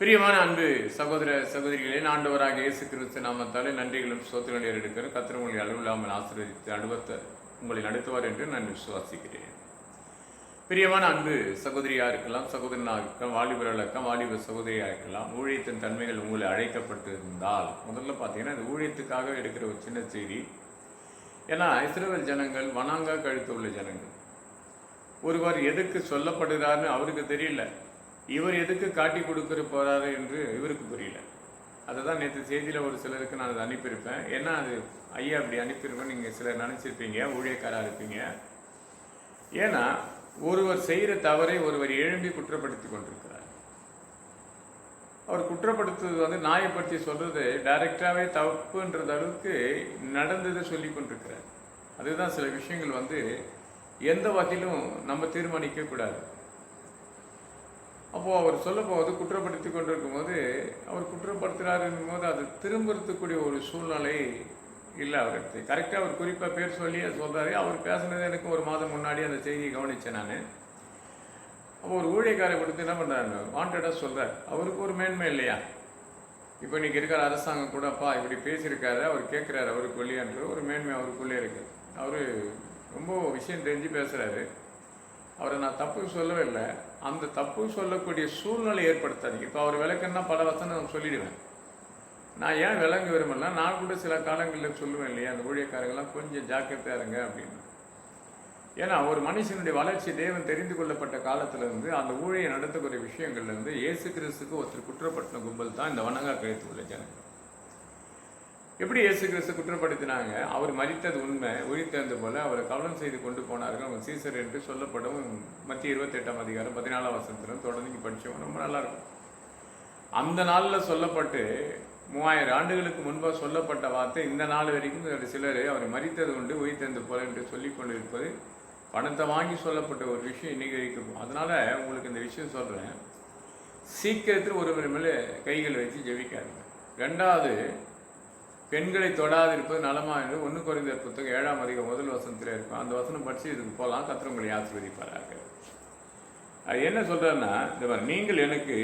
பிரியமான அன்பு சகோதர சகோதரிகளே, ஆண்டவராக இயேசு கிறிஸ்து நாமத்தாலே நன்றிகளும் ஸ்தோத்திரங்களை எடுக்கிறேன். கர்த்தர் உங்களை அளவில்லாமல் ஆசீர்வதித்து அனுபவத்தை உங்களை நடத்துவார் என்று நான் விசுவாசிக்கிறேன். பிரியமான அன்பு சகோதரியாக இருக்கலாம், சகோதரனாக இருக்கலாம், வாலிபராக இருக்கலாம், வாலிப சகோதரியாக இருக்கலாம். ஊழியத்தின் தன்மைகள் உங்களை அழைக்கப்பட்டிருந்தால் முதல்ல பார்த்தீங்கன்னா இந்த ஊழியத்துக்காக எடுக்கிற ஒரு சின்ன செய்தி. ஏன்னா இஸ்ரவேல் ஜனங்கள் வனாங்கா கழுத்து உள்ள ஜனங்கள். ஒருவர் எதுக்கு சொல்லப்படுகிறார்னு அவருக்கு தெரியல, இவர் எதுக்கு காட்டி கொடுக்கிற போறாரு என்று இவருக்கு புரியல. அதை தான் நேற்று செய்தியில் ஒரு சிலருக்கு நான் அதை அனுப்பியிருப்பேன். ஏன்னா அது ஐயா அப்படி அனுப்பியிருப்பேன் நீங்கள் சிலர் நினச்சிருப்பீங்க, ஊழியக்காராக இருப்பீங்க. ஏன்னா ஒருவர் செய்கிற தவறை ஒருவர் எழும்பி குற்றப்படுத்தி கொண்டிருக்கிறார். அவர் குற்றப்படுத்துவது நியாயப்படுத்தி சொல்றது டைரக்டாகவே தப்புன்றது அளவுக்கு நடந்ததை சொல்லி கொண்டிருக்கிறார். அதுதான் சில விஷயங்கள் எந்த வகையிலும் நம்ம தீர்மானிக்க கூடாது. அப்போது அவர் சொல்ல போது குற்றப்படுத்தி கொண்டிருக்கும் போது அவர் குற்றப்படுத்துகிறாருன்னும் போது அது திரும்புறதுக்கூடிய ஒரு சூழ்நிலை இல்லை அவருக்கு. கரெக்டாக அவர் குறிப்பாக பேர் சொல்லி அது சொல்கிறாரு. அவர் பேசுனது எனக்கு ஒரு மாதம் முன்னாடி அந்த செய்தியை கவனித்தேன் நான். அப்போ ஒரு ஊழியக்காரை கொடுத்து என்ன பண்ணுறாரு, வாண்டடாக சொல்கிறார். அவருக்கு ஒரு மேன்மை இல்லையா? இப்போ இன்றைக்கி இருக்கிற அரசாங்கம் கூடப்பா இப்படி பேசியிருக்காரு, அவர் கேட்குறாரு, அவருக்கு இல்லையான்ற ஒரு மேன்மை அவருக்குள்ளே இருக்குது. அவர் ரொம்ப விஷயம் தெரிஞ்சு பேசுகிறாரு. அவரை நான் தப்பு சொல்லவே இல்லை. அந்த தப்பு சொல்லக்கூடிய சூழ்நிலை ஏற்படுத்தாதீங்க. இப்போ அவர் விளக்குன்னா பல வசனம் சொல்லிடுவேன். நான் ஏன் விளங்கு விரும்பல, நான் கூட சில காலங்களில் சொல்லுவேன் இல்லையா, அந்த ஊழியக்காரங்களாம் கொஞ்சம் ஜாக்கிரதையாக இருங்க அப்படின்னு. ஏன்னா ஒரு மனுஷனுடைய வளர்ச்சி தேவன் தெரிந்து கொள்ளப்பட்ட காலத்திலேருந்து அந்த ஊழியை நடத்தக்கூடிய விஷயங்கள்லேருந்து இயேசு கிறிஸ்துக்கு ஒருத்தர் குற்றப்பட்ட கும்பல் தான் இந்த வணங்கா கழுத்து உள்ள ஜனங்கள். எப்படி இயேசு கிறிஸ்து குற்றப்படுத்தினாங்க? அவர் மரித்தது உண்மை, உயிர்த்தெழுந்த போல அவரை கவனம் செய்து கொண்டு போனார்கள் அவங்க சீசர் என்று சொல்லப்படும் மத்திய 28ஆம் அதிகாரம் 14ஆம் வசனத்திலும் தொடர்ந்து படித்தவங்க ரொம்ப நல்லாயிருக்கும். அந்த நாளில் சொல்லப்பட்டு 3000 ஆண்டுகளுக்கு முன்பாக சொல்லப்பட்ட வார்த்தை இந்த நாள் வரைக்கும் சிலர் அவர் மரித்தது உண்டு உயிர்த்தெழுந்த போல என்று சொல்லி கொண்டு இருப்பது பணத்தை வாங்கி சொல்லப்பட்ட ஒரு விஷயம் இன்னைக்கு வரைக்கும். அதனால உங்களுக்கு இந்த விஷயம் சொல்கிறேன். சீக்கிரத்தில் ஒருவர் மேலே கைகள் வச்சு ஜெபிக்காருங்க. ரெண்டாவது, பெண்களை தொடாது இருப்பது நலமா என்று 1 கொரிந்தியர் புத்தகம் 7ஆம் அதிகாரம் 1 வசனத்தில் இருக்கும். அந்த வசனம் படித்து இதுக்கு போகலாம். கர்த்தர் உங்களை ஆசீர்வதிப்பாராக. அது என்ன சொல்கிறேன்னா, இந்த நீங்கள் எனக்கு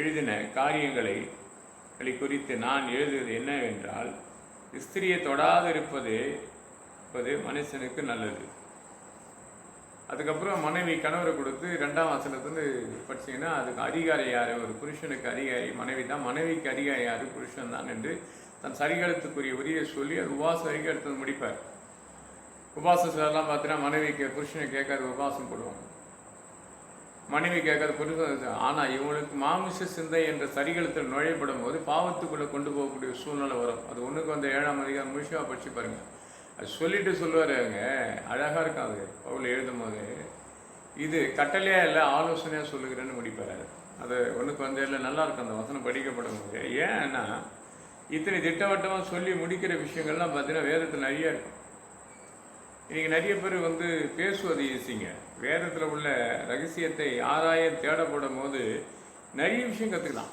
எழுதின காரியங்களை குறித்து நான் எழுதுவது என்னவென்றால், ஸ்திரியை தொடாது இருப்பது மனுஷனுக்கு நல்லது. அதுக்கப்புறம் மனைவி கணவரை கொடுத்து 2ஆம் வசனத்துலேருந்து படிச்சிங்கன்னா அதுக்கு அதிகாரி யார்? ஒரு புருஷனுக்கு அதிகாரி மனைவி தான், மனைவிக்கு அதிகாரி யார்? புருஷன் தான் என்று தன் சரிகாலத்துக்குரிய உரிய சொல்லி அது உபவாசம் வரைக்கும் எடுத்து முடிப்பார். உபவாசம் சிலர்லாம் பார்த்தீங்கன்னா மனைவிக்கு புருஷனை கேட்காத உபவாசம் போடுவாங்க, மனைவி கேட்காத புருஷன். ஆனால் இவங்களுக்கு மாமிச சிந்தை என்ற சரிகளத்தில் நுழையப்படும் போது பாவத்துக்குள்ளே கொண்டு போகக்கூடிய சூழ்நிலை வரும். அது 7ஆம் அதிகாரம் முழுசாக படித்து பாருங்கள். அது சொல்லிட்டு சொல்லுவாருங்க, அழகாக இருக்காது. பவுல் எழுதும் போது இது கட்டளையாக இல்லை ஆலோசனையாக சொல்லுகிறேன்னு முடிப்பார். அது 1 நல்லா இருக்கும் அந்த வசனம் படிக்கப்படும் போது. ஏன்னா இத்தனை திட்டவட்டமாக சொல்லி முடிக்கிற விஷயங்கள்லாம் பார்த்தீங்கன்னா வேதத்தில் நிறையா இருக்கும். இன்றைக்கி நிறைய பேர் பேசுவது ஈஸிங்க. வேதத்தில் உள்ள ரகசியத்தை ஆராய தேடப்படும் போது நிறைய விஷயம் கற்றுக்கலாம்.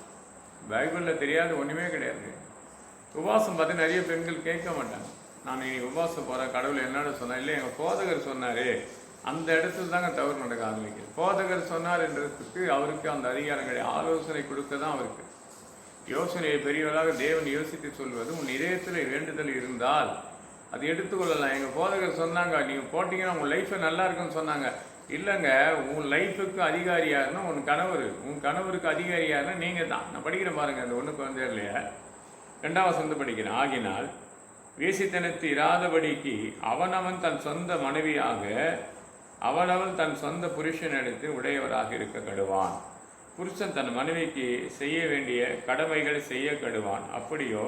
பைபிளில் தெரியாத ஒன்றுமே கிடையாது. உபவாசம் பார்த்து நிறைய பெண்கள் கேட்க மாட்டாங்க. நான் இன்னைக்கு உபவாசம் போகிறேன், கடவுள் என்னோட சொன்னார், இல்லை எங்கள் போதகர் சொன்னார். அந்த இடத்துல தாங்க தவறு நடக்க ஆரம்பிக்குது. போதகர் சொன்னார் என்றதுக்கு அவருக்கு அந்த அதிகாரங்களை ஆலோசனை கொடுக்க தான் அவருக்கு. யோசனையை பெரியவராக தேவன் யோசித்து சொல்வது, உன் இதயத்தில் வேண்டுதல் இருந்தால் அது எடுத்துக்கொள்ளலாம். எங்கள் போதகர் சொன்னாங்க, நீங்கள் போட்டிங்கன்னா உங்கள் லைஃப்பை நல்லா இருக்குன்னு சொன்னாங்க. இல்லைங்க, உன் லைஃபுக்கு அதிகாரி யாருன்னா உன் கணவர், உன் கணவருக்கு அதிகாரி யாருன்னா நீங்கள் தான். நான் படிக்கிறேன் பாருங்கள், அந்த 1 கொரிந்தியர்லையே 2ஆம் வசனத்தை படிக்கிறேன். ஆகினால் வேசித்தனத்து இராதபடிக்கு அவனவன் தன் சொந்த மனைவியாக அவனவன் தன் சொந்த புருஷன் எடுத்து உடையவராக இருக்க கடுவான். புருஷன் தன் மனைவிக்கு செய்ய வேண்டிய கடமைகளை செய்ய கடுவான். அப்படியோ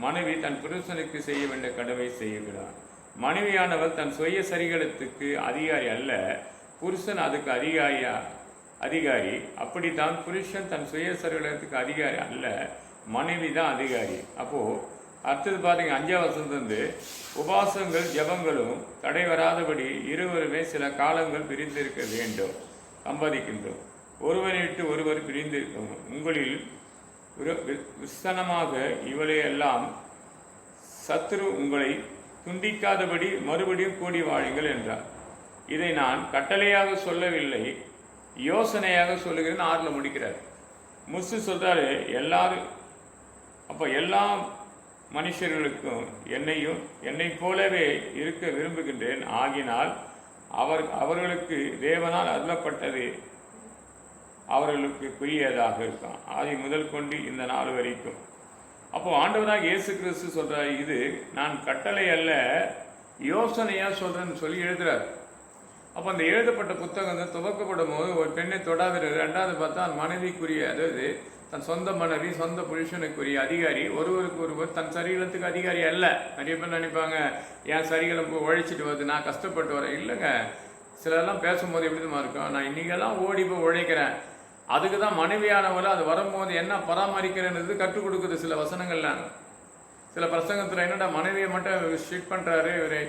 மனைவி தன் புருஷனுக்கு செய்ய வேண்டிய கடமை செய்யக்கூடாது. மனைவியானவள் தன் சுய சரிகளத்துக்கு அதிகாரி அல்ல, புருஷன் அதுக்கு அதிகாரி. அப்படித்தான் புருஷன் தன் சுய சரிகளத்துக்கு அதிகாரி அல்ல, மனைவி தான் அதிகாரி. அப்போது அடுத்தது பார்த்தீங்க 5ஆம் வசனத்திலிருந்து, உபாசங்கள் ஜபங்களும் தடை வராதபடி இருவருமே சில காலங்கள் பிரிந்திருக்க வேண்டும். சம்பாதிக்கின்றோம். ஒருவரை விட்டு ஒருவர் பிரிந்திருக்கும். உங்களில் விசனமாக இவளையெல்லாம் சத்துரு உங்களை துண்டிக்காதபடி மறுபடியும் கூடி வாழுங்கள் என்றார். இதை நான் கட்டளையாக சொல்லவில்லை, யோசனையாக சொல்லுகிறேன்னு 6 முடிக்கிறார். முசு சொல்கிறாரு எல்லாரும். அப்போ எல்லா மனுஷர்களுக்கும் என்னை போலவே இருக்க விரும்புகின்றேன். ஆகினால் அவர்களுக்கு தேவனால் அருளப்பட்டது அவர்களுக்கு குறியதாக இருக்கும், ஆதி முதல் கொண்டு இந்த நாள் வரைக்கும். அப்போது ஆண்டவராக இயேசு கிறிஸ்து சொல்கிறார், இது நான் கட்டளை அல்ல யோசனையாக சொல்கிறேன்னு சொல்லி எழுதுகிறார். அப்போ அந்த எழுதப்பட்ட புத்தகம் வந்து துவக்கப்படும் போது ஒரு பெண்ணை தொடாது. ரெண்டாவது பார்த்தா மனைவிக்குரிய, அதாவது தன் சொந்த மனைவி சொந்த புருஷனுக்குரிய அதிகாரி, ஒருவருக்கு ஒருவர் தன் சரீரத்துக்கு அதிகாரி அல்ல. நிறைய பேர் நினைப்பாங்க, என் சரீரம் உழைச்சிட்டு வருது, நான் கஷ்டப்பட்டு வரேன். இல்லைங்க, சிலரெல்லாம் பேசும்போது எப்படிமா இருக்கும், நான் இன்றைக்கெல்லாம் ஓடி போய் உழைக்கிறேன், அதுக்கு தான் மனைவியானவரை அது வரும்போது என்ன பராமரிக்கிறேன்றது கற்றுக் கொடுக்குது சில வசனங்கள்லாம். சில பிரசங்கத்தில் என்னடா மனைவியை மட்டும் ஸ்ட்ரிக் பண்ணுறாரு இவர்,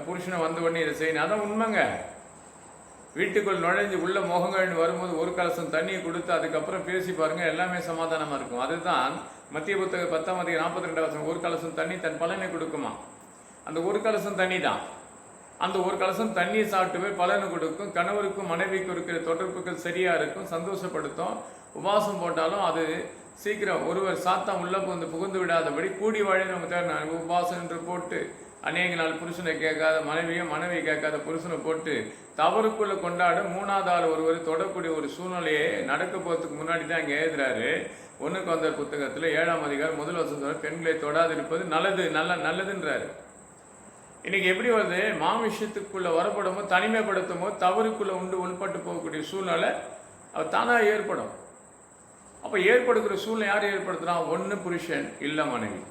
புருஷனை வந்த உடனே இதை செய்யணும். அதான் உண்மைங்க. வீட்டுக்குள் நுழைஞ்சு உள்ள முகங்கள்னு வரும்போது ஒரு கலசம் தண்ணியை கொடுத்து அதுக்கப்புறம் பேசி பாருங்க, எல்லாமே சமாதானமாக இருக்கும். அதுதான் மத்திய புத்தகம் 10:42 ஒரு கலசம் தண்ணி தன் பலனை கொடுக்குமா. அந்த ஒரு கலசம் தண்ணி தான், அந்த ஒரு கலசம் தண்ணியை சாப்பிட்டு போய் பலனை கொடுக்கும். கணவருக்கும் மனைவிக்கும் இருக்கிற தொடர்புகள் சரியாக இருக்கும், சந்தோஷப்படுத்தும். உபவாசம் போட்டாலும் அது சீக்கிரம் ஒருவர் சாத்தம் உள்ள புகுந்து விடாதபடி கூடி வாழ நம்ம தேவை. உபவாசம் என்று போட்டு அநேக நாள் புருஷனை கேட்காத மனைவியும் மனைவி கேட்காத புருஷனை போட்டு தவறுக்குள்ள கொண்டாட மூணாவது ஆள் ஒருவர் தொடக்கூடிய ஒரு சூழ்நிலையே நடக்க போகிறதுக்கு முன்னாடி தான் இங்கே எழுதுறாரு. 1 கொரிந்தியர் புத்தகத்தில் 7ஆம் அதிகாரம் முதல் வசனத்தோட பெண்களை தொடாது இருப்பது நல்லதுன்றாரு. இன்னைக்கு எப்படி வருது, மாமிஷத்துக்குள்ள வரப்படும் போது தனிமைப்படுத்தும் போது தவறுக்குள்ள உள்பட்டு போகக்கூடிய சூழ்நிலை அது தானாக ஏற்படும். அப்போ ஏற்படுகிற சூழ்நிலை யார் ஏற்படுத்துனா, ஒன்று புருஷன் இல்லை மனைவி.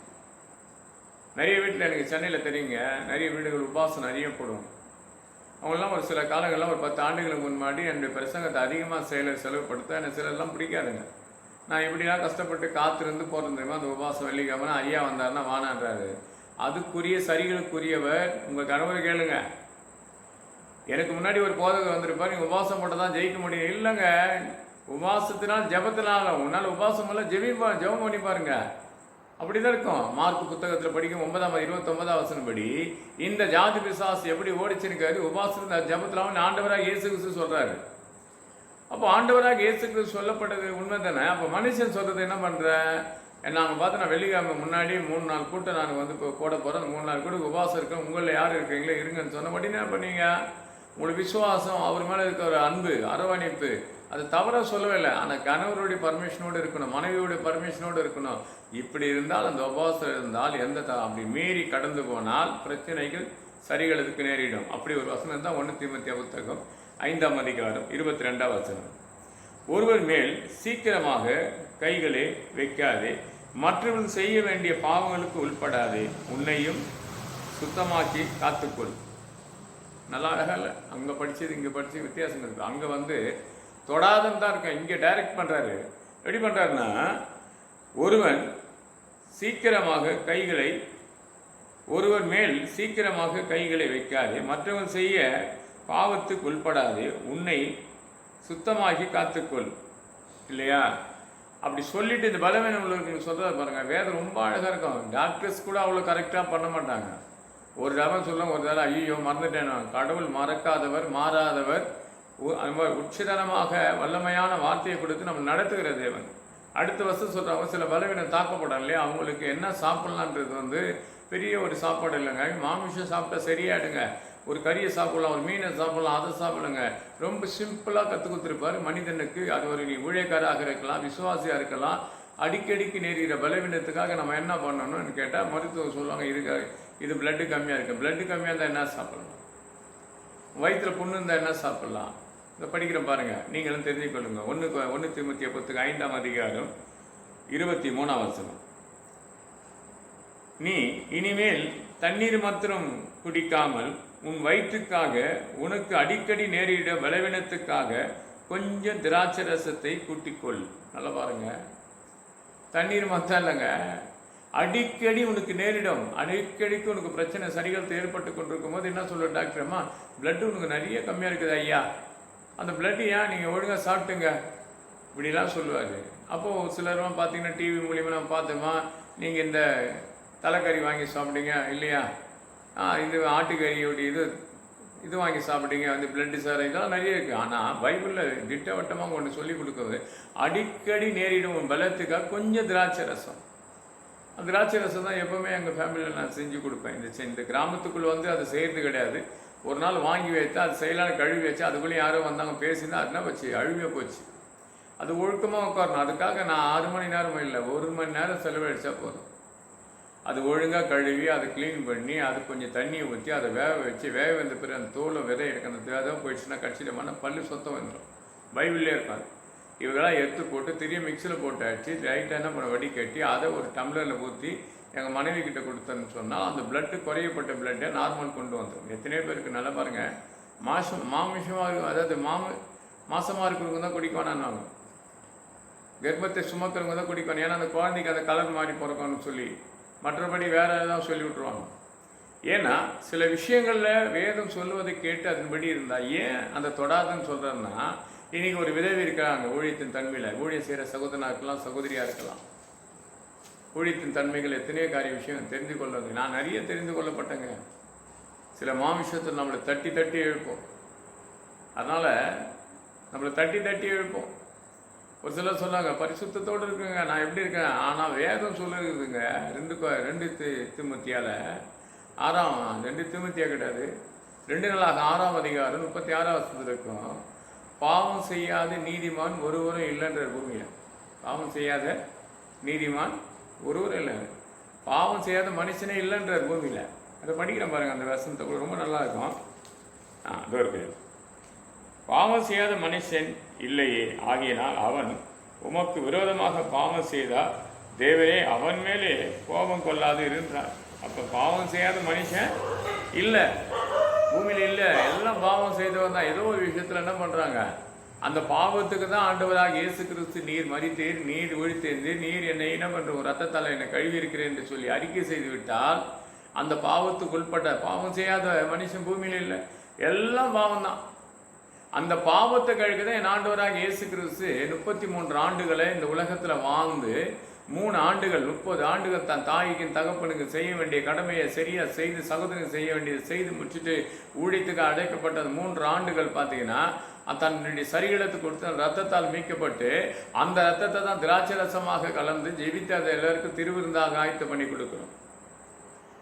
நிறைய வீட்டில் எனக்கு சென்னையில் தெரியுங்க, நிறைய வீடுகள் உபவாசம் நிறைய போடுவோம். அவங்களாம் ஒரு சில காலங்கள்லாம் ஒரு 10 ஆண்டுகளுக்கு முன்னாடி என்னுடைய பிரசங்கத்தை அதிகமாக செலவுப்படுத்த எனக்கு சிலர்லாம் பிடிக்காதுங்க. நான் இப்படிலாம் கஷ்டப்பட்டு காத்திருந்து போகிறது தெரியுமா, அந்த உபவாசம் வெள்ளிக்கிழமை ஐயா வந்தாருன்னா வானான்றாரு. அதுக்குரிய சரிகளுக்குரியவர் உங்கள் கணவரை கேளுங்க. எனக்கு முன்னாடி ஒரு போதகர் வந்திருப்பார், நீங்கள் உபவாசம் போட்டு தான் ஜெயிக்க முடியும். இல்லைங்க, உபவாசத்தினால் ஜபத்தினால உன்னால் உபவாசம் எல்லாம் ஜெபம் பண்ணி பாருங்க, அப்படிதான் இருக்கும். மார்க் புத்தகத்தில் படிக்கும் 9:29 படி இந்த ஜாதி பிசாசு எப்படி ஓடிச்சுருக்காரு, உபவாசத்தில் ஜபத்தில் ஆண்டவராக இயேசு கிறிஸ்து சொல்றாரு. அப்போ ஆண்டவராக இயேசு கிறிஸ்து சொல்லப்பட்டது உண்மை தானே. அப்போ மனுஷன் சொல்றது என்ன பண்றேன், நாங்கள் பார்த்து நான் வெள்ளிக்கிழமை முன்னாடி 3 நாள் கூட்டம் நான் வந்து இப்போ போட போகிறேன், 3 நாள் கூட உபவாசம் இருக்கேன், உங்களில் யார் இருக்கீங்களோ இருங்கன்னு சொன்ன படி என்ன பண்ணீங்க, உங்களுக்கு விசுவாசம், அவர் மேலே இருக்க ஒரு அன்பு அரவணைப்பு, அது தவறாக சொல்லவே இல்லை. ஆனால் கணவருடைய பர்மிஷனோடு இருக்கணும், மனைவியோடைய பர்மிஷனோடு இருக்கணும். இப்படி இருந்தால் அந்த உபவாசம் இருந்தால் அப்படி மீறி கடந்து போனால் பிரச்சனைகள் சரிகளுக்கு நேரிடும். அப்படி ஒரு வசனம் தான் 1 தீமோத்தேயு புத்தகம் 5ஆம் அதிகாரம் 22ஆம் வசனம். ஒருவர் மேல் சீக்கிரமாக கைகளை வைக்காதே, மற்றவர்கள் செய்ய வேண்டிய பாவங்களுக்கு உள்படாதே, உன்னையும் சுத்தமாக்கி காத்துக்கொள். நல்லா அழகா இல்லை, அங்கே படித்தது இங்கே படித்து வித்தியாசம் இருக்குது. அங்கே வந்து தொடாதன்னு தான் இருக்கேன், இங்கே டைரக்ட் பண்ணுறாரு. எப்படி பண்ணுறாருன்னா, ஒருவர் மேல் சீக்கிரமாக கைகளை வைக்காதே, மற்றவர்கள் செய்ய பாவத்துக்கு உள்படாதே, உன்னை சுத்தமாகி காத்துக்கொள். இல்லையா? அப்படி சொல்லிட்டு இந்த பலவீனம் உள்ளவர்களுக்கு சொல்கிறத பாருங்கள், வேதம் ரொம்ப அழகாக இருக்கும். டாக்டர்ஸ் கூட அவ்வளோ கரெக்டாக பண்ண மாட்டாங்க. ஒரு தடவை சொல்லுவாங்க, ஒரு தடவை ஐயோ மறந்துட்டேன், கடவுள் மறக்காதவர் மாறாதவர், உச்சிதனமாக வல்லமையான வார்த்தையை கொடுத்து நம்ம நடத்துகிற தேவன். அடுத்த வருஷம் சொல்கிறாங்க, சில பலவீனம் தாக்கப்படும் இல்லையா, அவங்களுக்கு என்ன சாப்பிட்லான்றது வந்து பெரிய ஒரு சாப்பாடு இல்லைங்க. மாமிசம் சாப்பிட்டா சரியாயிடுங்க, ஒரு கறியை சாப்பிடலாம், ஒரு மீனை சாப்பிடலாம், அதை சாப்பிடுங்க. ரொம்ப சிம்பிளாக கற்றுக் கொடுத்துருப்பார் மனிதனுக்கு. அது ஒரு நீ ஊழியக்காராக இருக்கலாம், விசுவாசியாக இருக்கலாம். அடிக்கடிக்கு நேரிடுற பலவீனத்துக்காக நம்ம என்ன பண்ணணும்னு கேட்டால் மருத்துவம் சொல்லுவாங்க, இது பிளட்டு கம்மியாக இருக்குது. பிளட்டு கம்மியாக இருந்தால் என்ன சாப்பிடலாம், வயிற்றில் புண்ணு இருந்தால் என்ன சாப்பிட்லாம், இதை படிக்கிறேன் பாருங்கள், நீங்களும் தெரிஞ்சுக்கொள்ளுங்க. 1 தீமோத்தேயு புத்தகம் 5ஆம் அதிகாரம் 23ஆம் வசனம். நீ இனிமேல் தண்ணீர் மாத்திரம் குடிக்காமல் உன் வயிற்றுக்காக உனக்கு அடிக்கடி நேரிட பலவீனத்துக்காக கொஞ்சம் திராட்சை ரசத்தை கூட்டிக்கொள். நல்லா பாருங்க, தண்ணீர் மாத்திரம் இல்லைங்க, அடிக்கடி உனக்கு நேரிடும், அடிக்கடிக்கு உனக்கு பிரச்சனை சரிகள் ஏற்பட்டு கொண்டிருக்கும் போது என்ன சொல்ல டாக்டர்மா, பிளட்டு உனக்கு நிறைய கம்மியாக இருக்குது ஐயா, அந்த பிளட்டு ஏன் நீங்கள் ஒழுங்காக சாப்பிட்டுங்க இப்படிலாம் சொல்லுவார். அப்போது சிலர்லாம் பார்த்தீங்கன்னா டிவி மூலியமாக நம்ம பார்த்தோமா, நீங்கள் இந்த தலைக்கறி வாங்கி சாப்பிட்டீங்க இல்லையா, இது ஆட்டுக்கறியோடைய இது இது வாங்கி சாப்பிட்டீங்க வந்து பிளட்டு சார் இதெல்லாம் நிறைய இருக்குது. ஆனால் பைபிளில் திட்டவட்டமாக ஒன்று சொல்லி கொடுக்குறது, அடிக்கடி நேரிடும் உன் பலத்துக்காக கொஞ்சம் திராட்சை ரசம். அந்த திராட்சை ரசம் தான் எப்போவுமே எங்கள் ஃபேமிலியில் நான் செஞ்சு கொடுப்பேன். இந்த கிராமத்துக்குள்ளே வந்து அது செய்கிறது கிடையாது. ஒரு நாள் வாங்கி வைத்தா அது செய்யலான்னு கழுவி வச்சு அதுக்குள்ளேயும் யாரோ வந்தாங்க பேசினா அதுனா வச்சு அழுவியே போச்சு. அது ஒழுக்கமாக உட்காரணும். அதுக்காக நான் 6 மணி நேரம் இல்லை, 1 மணி நேரம் செலவழிச்சா போதும். அது ஒழுங்காக கழுவி அதை க்ளீன் பண்ணி அது கொஞ்சம் தண்ணியை ஊற்றி அதை வேக வச்சு, வேக வந்த பிறகு அந்த தோலை விதை எடுக்க அந்த விதை போயிடுச்சுன்னா கட்சியிடமான பல்லு சொத்தம் வந்துடும். பைபிள்லேயே இருக்காது. இவங்களாம் எடுத்து போட்டு திரும்பி மிக்சியில் போட்டு அடிச்சு லைட்டாக என்ன பண்ண வடி கட்டி அதை ஒரு டம்ளரில் ஊற்றி எங்கள் மனைவி கிட்ட கொடுத்தேன்னு சொன்னால் அந்த பிளட்டு குறையப்பட்ட பிளட்டை நார்மல் கொண்டு வந்துடும். எத்தனையோ பேருக்கு நல்லா பாருங்கள், மாமிசமாக அதாவது மாசமாக இருக்கிறவங்க தான் குடிக்க வேணான்னாங்க, கர்ப்பத்தை சுமக்கிறவங்க தான் குடிக்கணும். ஏன்னா அந்த குழந்தைக்கு அந்த கலர் மாறி பிறக்கணும்னு சொல்லி, மற்றபடி வேற ஏதாவது சொல்லி விட்டுருவாங்க. ஏன்னா சில விஷயங்களில் வேதம் சொல்லுவதை கேட்டு அதன்படி இருந்தால் ஏன் அந்த தொடாதுன்னு சொல்கிறேன்னா, இன்னைக்கு ஒரு விதவி இருக்கிறாங்க ஊழியத்தின் தன்மையில், ஊழியம் செய்கிற சகோதரனாக இருக்கலாம், சகோதரியாக இருக்கலாம். ஊழியத்தின் தன்மைகள் எத்தனையோ காரிய விஷயம் தெரிந்து கொள்வது. நான் நிறைய தெரிந்து கொள்ளப்பட்டேங்க. சில மாமிசத்தில் நம்மளை தட்டி தட்டி எழுப்போம். அதனால் நம்மளை தட்டி தட்டி எழுப்போம். ஒரு சிலர் சொன்னாங்க பரிசுத்தத்தோடு இருக்குங்க, நான் எப்படி இருக்கேன். ஆனால் வேதம் சொல்லுதுங்க 2 தீமோத்தேயுல 2 தீமோத்தேயு கிடையாது, 2 நாளாக 6ஆம் அதிகாரம் 36ஆம் வசனத்தில் இருக்கும், பாவம் செய்யாத நீதிமான் ஒருவரும் இல்லைன்ற பூமியில். பாவம் செய்யாத நீதிமான் ஒருவரும் இல்லை, பாவம் செய்யாத மனுஷனே இல்லைன்ற பூமியில். அதை படிக்கிறேன் பாருங்கள், அந்த வசனத்தை கூட ரொம்ப நல்லா இருக்கும். அது இருக்கு, பாவம் செய்யாத மனுஷன் இல்லையே, ஆகியனால் அவன் உமக்கு விரோதமாக பாவம் செய்தால் தேவரே அவன் மேலே கோபம் கொள்ளாது இருந்தார். அப்போ பாவம் செய்யாத மனுஷன் இல்லை, பூமியில் இல்லை, எல்லாம் பாவம் செய்தவன் தான். ஏதோ ஒரு விஷயத்தில் என்ன பண்ணுறாங்க, அந்த பாவத்துக்கு தான் ஆண்டவராக இயேசு கிறிஸ்து நீர் மரித்தீர், நீர் ஒழித்தேர்ந்தீர், நீர் என்னை என்ன பண்ணுறோம் ரத்தத்தால் என்னை கழுவி இருக்கிறேன் என்று சொல்லி அறிக்கை செய்து விட்டால் அந்த பாவத்துக்கு உட்பட்ட பாவம் செய்யாத மனுஷன் பூமியில் இல்லை, எல்லாம் பாவம் தான். அந்த பாவத்தை கழிக்க தான் என் ஆண்டவராக இயேசு கிறிஸ்து 33 ஆண்டுகளை இந்த உலகத்தில் வாழ்ந்து 3 ஆண்டுகள் 30 ஆண்டுகள் தன் தாய்க்கும் தகப்பனுக்கு செய்ய வேண்டிய கடமையை சரியாக செய்து சகோதரனுக்கு செய்ய வேண்டியதை செய்து முடிச்சுட்டு ஊழியத்துக்கு அடைக்கப்பட்ட 3 ஆண்டுகள் பார்த்தீங்கன்னா தன்னுடைய சரீரத்துக்கு கொடுத்து ரத்தத்தால் மீட்கப்பட்டு அந்த ரத்தத்தை தான் திராட்சை ரசமாக கலந்து ஜெபித்து அதை எல்லாருக்கும் திருவிருந்தாக ஆயத்து பண்ணி கொடுக்கணும்.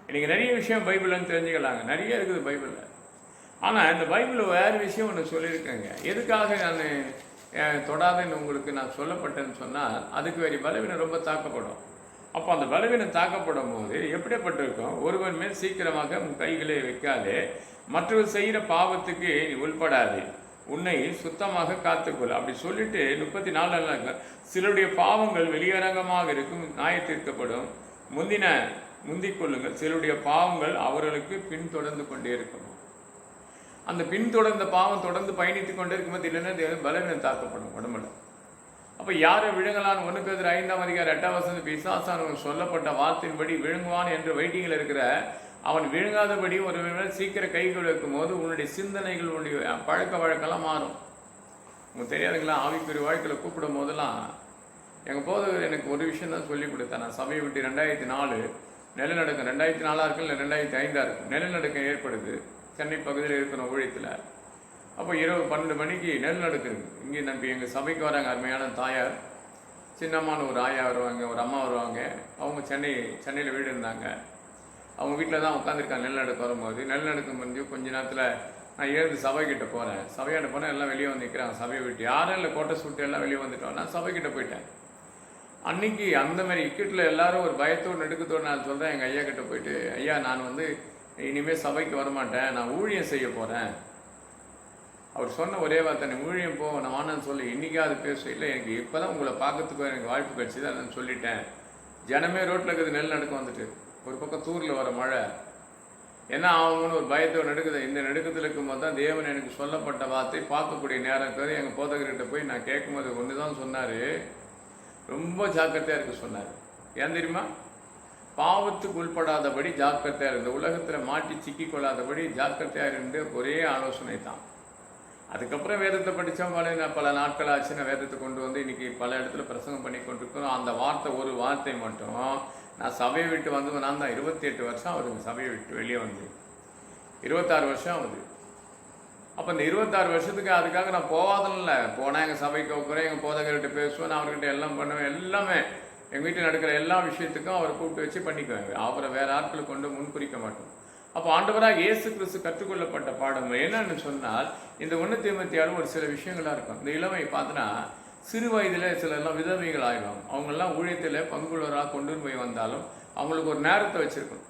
இன்னைக்கு நிறைய விஷயம் பைபிள்னு தெரிஞ்சுக்கலாங்க, நிறைய இருக்குது பைபிளில். ஆனால் இந்த பைபிளில் வேறு விஷயம் ஒன்று சொல்லியிருக்கேங்க. எதுக்காக நான் தொடாதுன்னு உங்களுக்கு நான் சொல்லப்பட்டேன்னு சொன்னால், அதுக்கு வேறு பலவீனம் ரொம்ப தாக்கப்படும். அப்போ அந்த பலவீனம் தாக்கப்படும் போது எப்படிப்பட்டிருக்கும், ஒருவன் மேல் சீக்கிரமாக உன் கைகளை வைக்காதே, மற்றவர் செய்கிற பாவத்துக்கு நீ உள்படாது, உன்னை சுத்தமாக காத்துக்கொள். அப்படி சொல்லிட்டு 34 சிலருடைய பாவங்கள் வெளியரங்கமாக இருக்கும், நியாயத்தீர்க்கப்படும், முந்திக் கொள்ளுங்கள், சிலருடைய பாவங்கள் அவர்களுக்கு பின்தொடர்ந்து கொண்டே இருக்கும். அந்த பின்தொடர்ந்த பாவம் தொடர்ந்து பயணித்து கொண்டே இருக்கும்போது இல்லைன்னா பலவீனம் தாக்கப்படும் உடம்புல. அப்போ யாரை விழுங்கலான்னு 1 பேதுரு 5ஆம் அதிகாரம் 8ஆம் வசனம் பிசாசானவன் சொல்லப்பட்ட வார்த்தையின்படி விழுங்குவான் என்று வெயிட்டிங்கில் இருக்கிற அவன் விழுங்காதபடி ஒரு சீக்கிரம் கைகள் வைக்கும் போது உன்னுடைய சிந்தனைகள் உன்னுடைய பழக்க வழக்கெல்லாம் மாறும். உங்களுக்கு தெரியாதுங்களா, ஆவிக்குரிய வாழ்க்கையில் கூப்பிடும் போதெல்லாம் எங்கள் போதவர் எனக்கு ஒரு விஷயம் தான் சொல்லி கொடுத்தேன். நான் சபையை விட்டு 2004 நிலநடுக்கம், 2004 இருக்கு இல்லை 2005 இருக்கும், நிலநடுக்கம் ஏற்படுது சென்னை பகுதியில் இருக்கிற ஊழியத்தில். அப்போ இரவு 12 மணிக்கு நிலநடுக்கம் இருக்குது. இங்கே நம்பி எங்கள் சபைக்கு வராங்க அருமையான தாயார், சின்னம்மான்னு ஒரு ஆயா வருவாங்க, ஒரு அம்மா வருவாங்க. அவங்க சென்னையில் வீடு இருந்தாங்க. அவங்க வீட்டில் தான் உட்காந்துருக்காங்க. நிலநடுக்கம் வரும்போது நிலநடுக்கம் முடிஞ்சு கொஞ்ச நேரத்தில் நான் எழுந்து சபைக்கிட்ட போகிறேன். சபையாண்ட போனால் எல்லாம் வெளியே வந்து நிற்கிறாங்க. சபையை விட்டு யாரும் இல்லை, கோட்டை சுட்டு எல்லாம் வெளியே வந்துட்டோம். நான் சபைக்கிட்ட போயிட்டேன். அன்றைக்கி அந்த மாதிரி இக்கட்டில் எல்லாரும் ஒரு பயத்தோடு நடுக்கத்தோடு நான் சொல்கிறேன் எங்கள் ஐயா கிட்ட போயிட்டு, ஐயா நான் இனிமேல் சபைக்கு வரமாட்டேன், நான் ஊழியம் செய்ய போகிறேன். அவர் சொன்ன ஒரே வார்த்தை, நீ ஊழியம் போ, நான் வானன்னு சொல்லி இன்றைக்காவது பேச இல்லை, எனக்கு இப்போ தான் உங்களை பார்க்கறதுக்கு எனக்கு வாய்ப்பு கிடச்சிது, நான் சொல்லிட்டேன். ஜனமே ரோட்டில் இருக்கிறது நெல் வந்துட்டு, ஒரு பக்கம் தூரில் வர மழை, என்ன ஆகும்னு ஒரு பயத்தோடு நடுக்குது. இந்த நடுக்கத்தில் இருக்கும்போது தான் தேவன் எனக்கு சொல்லப்பட்ட வார்த்தை பார்க்கக்கூடிய நேரம் இருக்கிறது. எங்கள் போதகர்கிட்ட போய் நான் கேட்கும்போது ஒன்று தான் சொன்னார், ரொம்ப ஜாக்கிரதையாக இருக்க சொன்னார். ஏன் தெரியுமா, பாவத்துக்கு உள்படாதபடி ஜாக்கிரதையாக இருந்த உலகத்தில் மாட்டி சிக்கி கொள்ளாதபடி ஜாக்கிரதையாக இருந்து ஒரே ஆலோசனை தான். அதுக்கப்புறம் வேதத்தை படித்தோம், பல நாட்கள் ஆச்சுன்னா வேதத்தை கொண்டு வந்து இன்றைக்கி பல இடத்துல பிரசங்கம் பண்ணி கொண்டிருக்கிறோம். அந்த வார்த்தை ஒரு வார்த்தை மட்டும் நான் சபையை விட்டு வந்து நான் தான் 28 வருஷம் ஆகுதுங்க. சபையை விட்டு வெளியே வந்து 26 வருஷம் ஆகுது. அப்போ இந்த 26 வருஷத்துக்கு அதுக்காக நான் போவாதில்ல. போனால் எங்கள் சபைக்கு உட்குறேன், எங்கள் போதகர்கிட்ட பேசுவேன், நான் அவர்கிட்ட எல்லாம் பண்ணுவேன். எல்லாமே எங்கள் வீட்டில் நடக்கிற எல்லா விஷயத்துக்கும் அவரை கூப்பிட்டு வச்சு பண்ணிக்குவேன். அவரை வேற ஆட்களை கொண்டு முன்குறிக்க மாட்டோம். அப்போ ஆண்டவராக இயேசு கிறிஸ்து கற்றுக்கொள்ளப்பட்ட பாடம் என்னன்னு சொன்னால், இந்த 1 தீமோத்தேயுல ஒரு சில விஷயங்களாக இருக்கும். இந்த இளமை பார்த்தோன்னா சிறு வயதில் சிலர்லாம் விதவைகள் ஆகிடும். அவங்கெல்லாம் ஊழியத்தில் பங்குள்ளவராக கொண்டு போய் வந்தாலும் அவங்களுக்கு ஒரு நேரத்தை வச்சுருக்கணும்.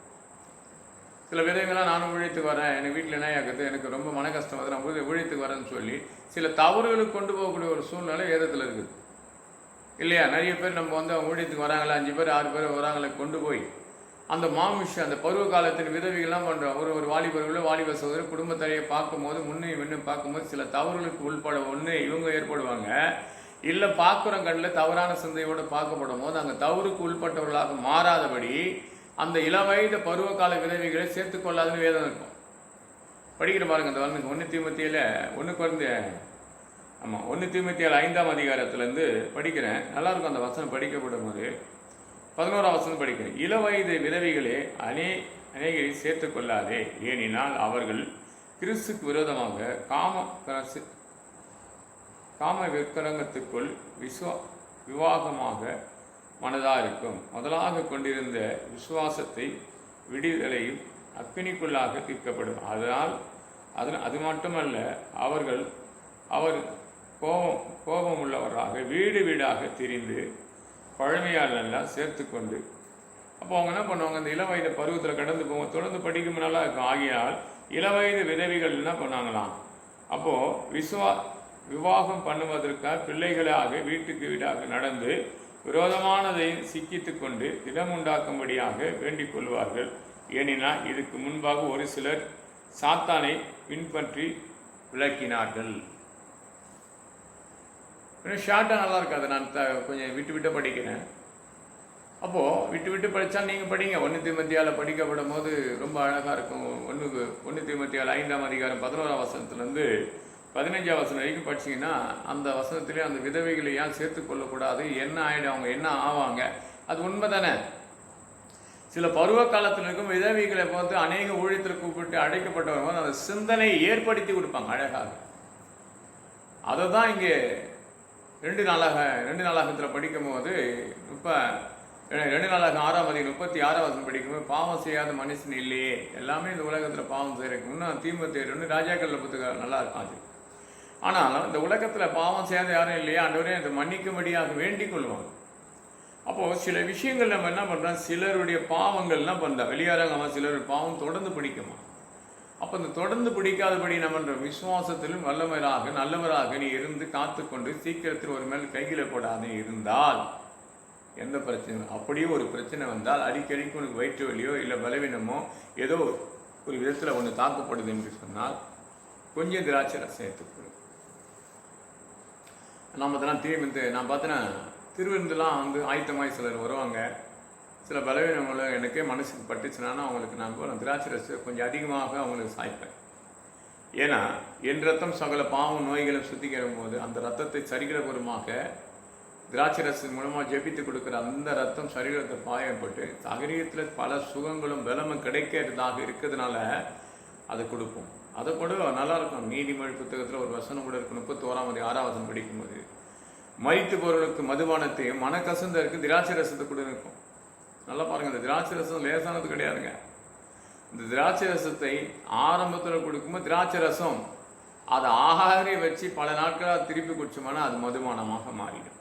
சில விதங்கள்லாம் நானும் ஊழியத்துக்கு வரேன், எனக்கு வீட்டில் என்ன ஆகுது, எனக்கு ரொம்ப மன கஷ்டம் வருது, நான் ஊழியத்துக்கு வரேன்னு சொல்லி சில தவறுகளுக்கு கொண்டு போகக்கூடிய ஒரு சூழ்நிலை வேதத்தில் இருக்குது இல்லையா? நிறைய பேர் நம்ம அவங்க ஊழியத்துக்கு வராங்களா, 5 பேர் 6 பேர் வராங்களே கொண்டு போய் அந்த மாமிஷம் அந்த பருவ காலத்தின் விதவிகள்லாம் பண்ணுறோம். ஒரு வாலிபர்களோ வாலிப சகோதரர் குடும்பத்தரையை பார்க்கும்போது முன்னும் பார்க்கும்போது சில தவறுகளுக்கு உள்பட இவங்க ஏற்படுவாங்க. இல்லை பார்க்குறோம் கண்ணில் தவறான சிந்தையோடு பார்க்கப்படும் போது அங்கே தவறுக்கு உள்பட்டவர்களாக மாறாதபடி அந்த இளவயது பருவகால விதவிகளை சேர்த்துக்கொள்ளாதுன்னு வேதம் இருக்கும். படிக்கிற பாருங்க அந்த 1 தீமோத்தேயுல 1 தீமோத்தேயுல 5ஆம் அதிகாரத்திலேருந்து படிக்கிறேன். நல்லாயிருக்கும் அந்த வசனம் படிக்கப்படும் போது 11ஆம் வசனம் படிக்கிறேன். இளவயது விதவிகளே அநேகரை சேர்த்துக்கொள்ளாதே, ஏனென்றால் அவர்கள் கிறிஸ்துக்கு விரோதமாக காம விக்கிரகத்துக்குள் விவாகமாக மனதாக இருக்கும். முதலாக கொண்டிருந்த விசுவாசத்தை விடுதலையும் அக்கினிக்குள்ளாக தீர்க்கப்படும். அது மட்டுமல்ல, அவர் கோபம் உள்ளவராக வீடு வீடாக திரிந்து பழமையாளெல்லாம் சேர்த்து கொண்டு, அப்போ அவங்க என்ன பண்ணுவாங்க, இந்த இளவயது பருவத்தில் கடந்து போவாங்க. தொடர்ந்து படிக்கும் நல்லா இருக்கும். ஆகியால் இளவயது விதவிகள் என்ன பண்ணாங்களாம், அப்போது விவாகம் பண்ணுவதற்காக பிள்ளைகளாக வீட்டுக்கு வீடாக நடந்து விரோதமானதை சிக்கித்து கொண்டு திடமுண்டாக்கும்படியாக வேண்டிக் கொள்வார்கள். ஏனென்றால் இதுக்கு முன்பாக ஒரு சிலர் சாத்தானை பின்பற்றி விளக்கினார்கள். ஷார்ட்டாக நல்லா இருக்காது, நான் கொஞ்சம் விட்டு படிக்கிறேன். அப்போது விட்டு படித்தா நீங்கள் படிங்க. 1 தீமோத்தேயுல படிக்கப்படும் போது ரொம்ப அழகாக இருக்கும். 1 தீமோத்தேயுல 5ஆம் அதிகாரம் 11ஆம் வசனத்துலேருந்து 15ஆம் வசனம் வரைக்கும் படிச்சிங்கன்னா அந்த வசனத்திலே அந்த விதவைகளை ஏன் சேர்த்து கொள்ளக்கூடாது, என்ன ஆகிடும், அவங்க என்ன ஆவாங்க, அது உண்மை தானே. சில பருவ காலத்தில் இருக்கும் விதவைகளை பார்த்து அநேக ஊழியத்தில் கூப்பிட்டு அடைக்கப்பட்டவங்க போது அந்த சிந்தனையை ஏற்படுத்தி கொடுப்பாங்க அழகாக. அதை தான் இங்கே 2 நாளாகத்தில் படிக்கும் போது 2 நாளாக 6ஆம் அதிகாரம் 36ஆம் வசனம் படிக்கும்போது பாவம் செய்யாத மனுஷன் இல்லையே, எல்லாமே இந்த உலகத்தில் பாவம் செய்யறதுக்கு இன்னும் தீமோத்தேயு ராஜாக்கள் புத்தகம் நல்லா இருக்கும். அது ஆனால் இந்த உலகத்தில் பாவம் செய்யாத யாரும் இல்லையா, ஆண்டவரே அதை மன்னிக்கும்படியாக வேண்டிக் கொள்வாங்க. அப்போது சில விஷயங்கள் நம்ம என்ன பண்ணுறோம், சிலருடைய பாவங்கள்லாம் பண்ணுறோம் வெளியாராங்கம்மா, சிலருடைய பாவம் தொடர்ந்து பிடிக்குமா. அப்போ இந்த தொடர்ந்து பிடிக்காதபடி நம்ம விசுவாசத்திலும் வல்லவராக நல்லவராக நீ இருந்து காத்துக்கொண்டு சீக்கிரத்தில் ஒரு மேல் கைகளை போடாத இருந்தால் எந்த பிரச்சனை, அப்படியே ஒரு பிரச்சனை வந்தால் அடிக்கடிக்கு உனக்கு வயிற்று வலியோ இல்லை பலவீனமோ ஏதோ ஒரு விதத்தில் ஒன்று தாக்கப்படுது என்று சொன்னால் கொஞ்சம் திராட்சை ரசம் எடுத்துக்கொள்ளும். நம்ம இதெல்லாம் நான் பார்த்தேன்னா திருவிருந்தெல்லாம் ஆயத்தமாய் சிலர் வருவாங்க. சில பலவீனங்களை எனக்கே மனசுக்கு பட்டுச்சுன்னா அவங்களுக்கு நான் திராட்சை ரசம் கொஞ்சம் அதிகமாக அவங்களுக்கு சாய்ப்பேன். ஏன்னா என் ரத்தம் சகல பாவம் நோய்களை சுத்திக்கிற போது அந்த ரத்தத்தை சரிகிரபுரமாக திராட்சை ரசத்தின் மூலமாக ஜெபித்து கொடுக்குற அந்த ரத்தம் சரீரத்தை பாயப்பட்டு சரீரத்தில் பல சுகங்களும் பலமும் கிடைக்கிறதாக இருக்கிறதுனால அதை கொடுப்போம். அதை கூட நல்லாயிருக்கும். நீதிமொழி புத்தகத்தில் ஒரு வசனம் கூட இருக்கும். 31ஆம் 6ஆம் வசனம் படிக்கும்போது மரித்து போர்களுக்கு மதுபானத்தையும் மனக்கசந்தருக்கு திராட்சை ரசத்தை கூட இருக்கும். நல்லா பாருங்கள், இந்த திராட்சை ரசம் லேசானது கிடையாதுங்க. இந்த திராட்சை ரசத்தை ஆரம்பத்தில் கொடுக்கும்போது திராட்சை ரசம் அதை ஆகாரி வச்சு பல நாட்களாக திருப்பி குடிச்சோம்னா அது மதுபானமாக மாறிடும்.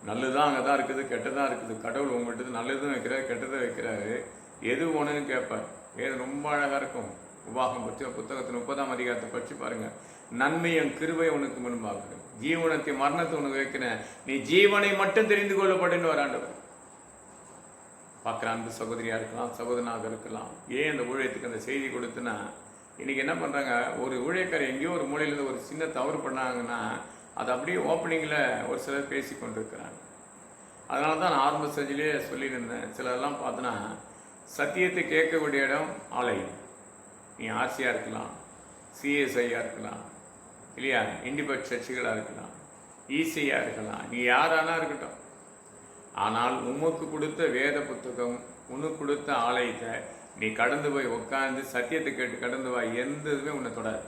நல்லதுதான் அங்கே தான் இருக்குது, கெட்டதாக இருக்குது. கடவுள் உங்கள்கிட்ட நல்லதும் வைக்கிறாரு, கெட்டதை வைக்கிறாரு. எது ஒன்றுன்னு கேட்பார். ஏது ரொம்ப அழகாக இருக்கும். உபாகம் பற்றி புத்தகத்தின் 30ஆம் அதிகாரத்தை படித்து பாருங்கள். நன்மையும் கிருபை உனக்கு முன்பாக ஜீவனத்தை மரணத்தை உனக்கு வைக்கிறேன், நீ ஜீவனை மட்டும் தெரிந்து கொள்ளப்படுன்னு வராண்டவர் பார்க்குற அன்பு சகோதரியாக இருக்கலாம், சகோதரனாக இருக்கலாம். ஏன் அந்த ஊழியத்துக்கு அந்த செய்தி கொடுத்துன்னா, இன்றைக்கி என்ன பண்ணுறாங்க, ஒரு ஊழியக்காரர் எங்கேயோ ஒரு மூலையிலேருந்து ஒரு சின்ன தவறு பண்ணாங்கன்னா அது அப்படியே ஓப்பனிங்கில் ஒரு சிலர் பேசி கொண்டிருக்கிறாங்க. அதனால தான் நான் ஆரம்ப ஸ்டேஜிலே சொல்லியிருந்தேன். சிலரெல்லாம் பார்த்தோன்னா சத்தியத்தை கேட்கக்கூடிய இடம் ஆலயம். நீ ஆர்சியாக இருக்கலாம், சிஎஸ்ஐயாக இருக்கலாம், இல்லையா, இண்டிபெண்ட் சர்ச்சுகளாக இருக்கலாம், ஈசியாக இருக்கலாம், நீ யாரானா இருக்கட்டும். ஆனால் உமக்கு கொடுத்த வேத புத்தகம், உனக்கு கொடுத்த ஆலயத்தை நீ கடந்து போய் உட்காந்து சத்தியத்தை கேட்டு கடந்து வா, எந்த இதுவுமே உன்னை தொடாது.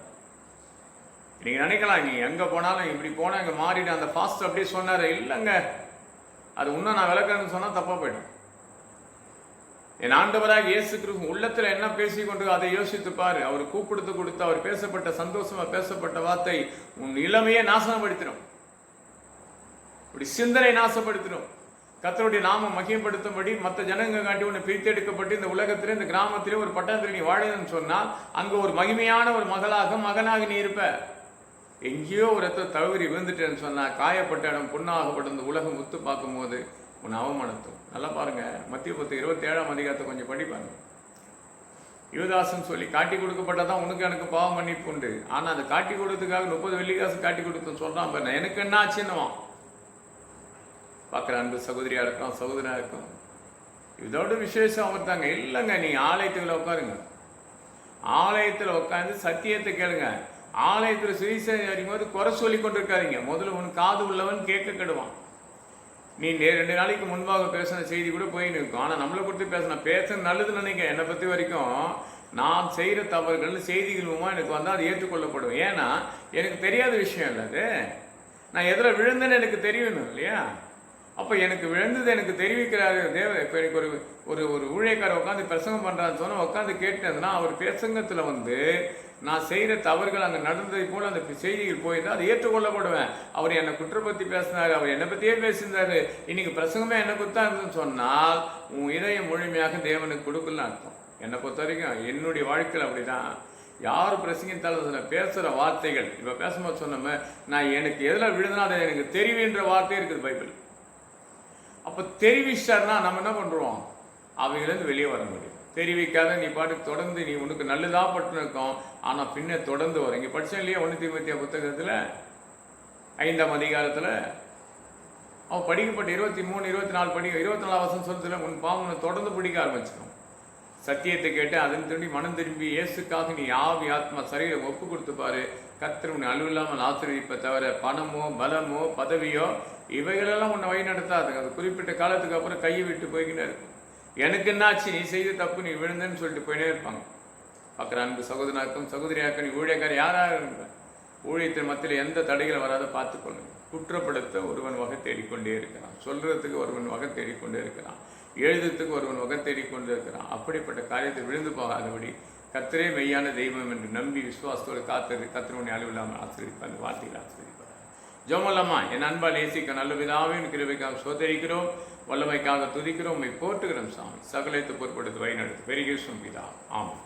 நீங்கள் நினைக்கலாம், நீ எங்கே போனாலும் இப்படி போனால் இங்கே மாறிடு அந்த ஃபாஸ்ட் அப்படியே சொன்னார். இல்லைங்க, அது இன்னும் நான் விளக்கணும்னு சொன்னால் தப்பாக போயிடும். என் ஆண்டவராக இயேசு கிறிஸ்து உள்ளத்தில் என்ன பேசி கொண்டு அதை யோசித்து பாரு. அவர் கூப்பிடுத்து கொடுத்து அவர் பேசப்பட்ட சந்தோஷமா பேசப்பட்ட வார்த்தை உன் இளமையே நாசனப்படுத்திடும், இப்படி சிந்தனை நாசப்படுத்திடும். கர்த்தருடைய நாம மகிமைப்படுத்தும்படி மற்ற ஜனங்க காட்டி உன்னை பிரித்தெடுக்கப்பட்டு இந்த உலகத்திலே இந்த கிராமத்திலே ஒரு பட்டணத்தில் நீ வாழணும்னு சொன்னால் அங்க ஒரு மகிமையான ஒரு மகனாக நீ இருப்ப. எங்கேயோ ஒரு இடத்துல தவறி விழுந்துட்டேன்னு சொன்னா காயப்பட்ட இடம் புண்ணாகப்பட்ட இந்த உலகம் முத்து பார்க்கும் போது உன்னை அவமானத்தும். நல்லா பாருங்க, மத்திய 27ஆம் அதிகாரத்தை கொஞ்சம் படிப்பாங்க. யுவதாசன் சொல்லி காட்டி கொடுக்கப்பட்டதான் உனக்கு எனக்கு பாவம் மன்னிப்பு உண்டு. ஆனா அதை காட்டி கொடுத்ததுக்காக 30 வெள்ளிக்காசு காட்டி கொடுத்துன்னு சொல்றான் பாருங்க. எனக்கு என்ன ஆச்சுன்னுவான். பார்க்குற அன்பு சகோதரியா இருக்கும், சகோதரா இருக்கும், இதோட விசேஷம் அவர் தாங்க. இல்லைங்க, நீ ஆலயத்துக்குள்ள உட்காருங்க, ஆலயத்தில் உட்காந்து சத்தியத்தை கேளுங்க. ஆலயத்தில் சுவிசேஷம் அறியும்போது குறை சொல்லி கொண்டு இருக்காதீங்க. முதல்ல உனக்கு காது உள்ளவன் கேட்க கெடுவான். நீ 2 நாளைக்கு முன்பாக பேசின செய்தி கூட போய் நிற்கும். ஆனால் நம்மளை கொடுத்து பேச நல்லதுன்னு நினைக்க. என்னை பற்றி வரைக்கும் நான் செய்கிற தவறுகள் செய்திகள் மூலமாக எனக்கு வந்தால் அது ஏற்றுக்கொள்ளப்படும். ஏன்னா எனக்கு தெரியாத விஷயம் இல்லை அது. நான் எதில் விழுந்தேன்னு எனக்கு தெரியணும் இல்லையா? அப்போ எனக்கு விழுந்தது எனக்கு தெரிவிக்கிறாரு தேவ. இப்போ எனக்கு ஒரு ஒரு ஊழியக்காரர் உட்காந்து பிரசங்கம் பண்ணுறான்னு சொன்னால் உட்காந்து கேட்டதுன்னா அவர் பிரசங்கத்தில் நான் செய்கிற தவறுகள் அங்கே நடந்ததை போல் அந்த செய்திகள் போயிருந்தால் அது ஏற்றுக்கொள்ளப்படுவேன். அவர் என்னை குற்றப்பற்றி பேசினார், அவர் என்னை பற்றியே பேசியிருந்தாரு, இன்னைக்கு பிரசங்கமே என்னை குத்தா இருந்துன்னு சொன்னால் உன் இதயம் முழுமையாக தேவனுக்கு கொடுக்கலன்னு அர்த்தம். என்னை பொறுத்த வரைக்கும் என்னுடைய வாழ்க்கையில் அப்படிதான். யார் பிரசங்கித்தாலும் பேசுகிற வார்த்தைகள் இப்போ பேசும்போது சொன்னோமே, நான் எனக்கு எதில் விழுந்தனா அதை எனக்கு தெரிவின்ற வார்த்தை இருக்குது பைபிள். அப்போ தெரிவிச்சார்னா நம்ம என்ன பண்ணுறோம்? அவைகளிலிருந்து வெளியே வர முடியும். தெரிவிக்காத நீ பாட்டுக்கு தொடர்ந்து நீ உனக்கு நல்லதாக பட்டு இருக்கும், ஆனால் பின்ன தொடர்ந்து வரும். இங்கே படித்தேன் இல்லையா 1 தீமோத்தேயு புத்தகத்தில் 5ஆம் அதிகாரத்தில் அவன் படிக்கப்பட்ட 23, 24 24 வசனம் சொல்றதுல உன் பாவம் தொடர்ந்து பிடிக்க ஆரம்பிச்சிடும். சத்தியத்தை கேட்டு அதன் திரும்பி மனம் திரும்பி இயேசுக்காக நீ ஆவி ஆத்மா சரீரம் ஒப்பு கொடுத்து பாரு. கர்த்தர் உன்னை அலுவலாமல் ஆசீர்வதிப்பை தவிர பணமோ பலமோ பதவியோ இவைகளெல்லாம் உன்னை வழி நடத்தாது. அது குறிப்பிட்ட காலத்துக்கு அப்புறம் கையை விட்டு போய்கினே இருக்கும். எனக்கு என்னாச்சு, நீ செய்த தப்பு, நீ விழுந்தன்னு சொல்லிட்டு போயினே இருப்பாங்க. பார்க்குற அன்பு சகோதரனாக்கும் சகோதரியாக்கும் நீ ஊழியக்கார யாராக இருந்த ஊழியத்தின் மத்தியில் எந்த தடைகளை வராத பார்த்துக்கொள்ளுங்க. குற்றப்படுத்த ஒருவன் வகை தேடிக்கொண்டே இருக்கிறான், சொல்றதுக்கு ஒருவன் வகை தேடிக்கொண்டே இருக்கிறான், எழுதுறதுக்கு ஒருவன் வகை தேடிக்கொண்டே இருக்கிறான். அப்படிப்பட்ட காரியத்தை விழுந்து போகாதபடி கர்த்தரே மெய்யான தெய்வம் என்று நம்பி விசுவாசத்தோடு காத்தது கர்த்தர் உன்னை அழிவில்லாமல் ஆசீர்வதிப்பார். அந்த வார்த்தையில் ஆசீர்வதிப்பார். ஜெபமல்லமா. என் அன்பால் நேசிக்க நல்ல பிதாவின் கிருபைக்காக சோதரிக்கிறோம், வல்லமைக்காக துதிக்கிறோம், உம்மை போற்றுகிறோம் சாமி. சகலத்தை பொறுப்படுத்தி வழிநடத்து பெருகேசும் பிதா. ஆமாம்.